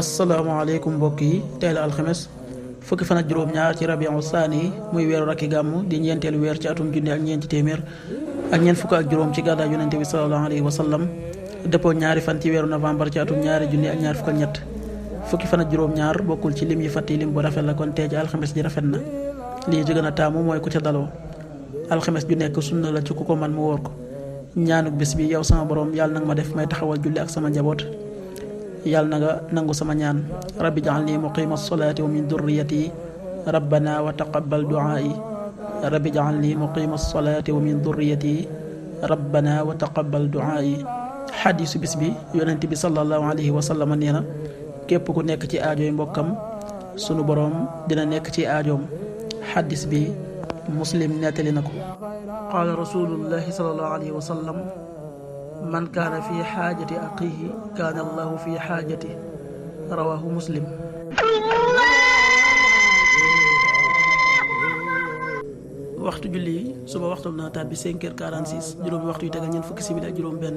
asalaamaaleykum mbokk yi tey la alxames fukki fan ak juróom-ñaar ci rabiu saani muy weeru rakki gàmmu di ñeenteelu weer ci atum junne ak ñeenti téeméer ak ñeent fukk ak juróom ci gàddaay yonente bi sallallahu alayhi wa sallam dëppoo ñaari fan ci weeru novembre ci atum ñaari junne ak ñaar fukk ak ñett fukki fan ak juróom-ñaar bokkul ci lim yi fàtti lim bu rafet la kon tey ci alxames ji rafet na lii ci gën a taamu mooy ku ca daloo alxames ju nekk sunna la ci ku ko man mu wóor ko ñaanuk bés bi yow sama borom yàlla nag ma def may taxawal julli ak sama njaboot yàlla na nga nangu sama ñaan rabbi ja'alni muqima salaati wa min durriyati rabbana wa taqabbal du'aa'i rabbi ja'alni muqima salaati wa min durriyati rabbana wa taqabbal du'aa'i xadiisu bis bi yonent bi sallallahu alayhi wa sallam nee na képp ku nekk ci aajooy mbokkam sunu boroom dina nekk ci aajoom xadiis bi muslim nettali na ko qaala rasulullahi sallallahu alayhi wa sallam man kaana fi xaajati axiihi kaana allahu fi xaajati rawaahu muslim. waxtu julli yi suba waxtu na tàbbi 5h46 juróomi waxtu yu tegal ñeent fukki simili ak juróom benn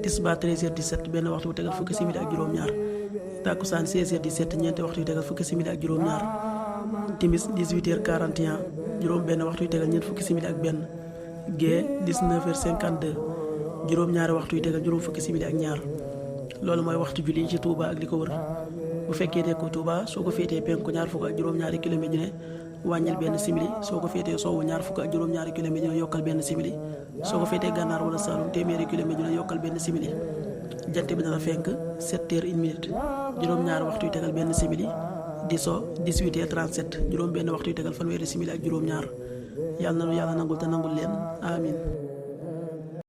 tisbaar 13h17 benn waxtu bu tegal fukki simili ak juróom ñaar takkusaan 16h17 ñeenti waxtu yu tegal fukki simili ak juróom ñaar timis 18h41 juróom benn waxtu yu tegal ñeent fukki simili ak benn gee 19h52 juróom-ñaari waxtu yu tegal juróom fukki simili ak ñaar loolu mooy waxtu julli ci Touba ak li ko wër bu fekkee nekkoo Touba soo ko féetee penku ñaar fukk ak juróom-ñaari kilomètre ju ne wàññil benn simili soo ko féetee sowwu ñaar fukk ak juróom-ñaari kilomètre ju ne yokkal benn simili soo ko féetee gànnaar wala Saalum téeméeri kilomètre ju ne yokkal benn simili jant bi dana fenk 7h01 juróom-ñaari waxtu yu tegal benn simili di so 18h37 juróom benn waxtu yu tegal fanweeri simili ak juróom-ñaar yàlla na nu yàlla nangul te nangul leen amin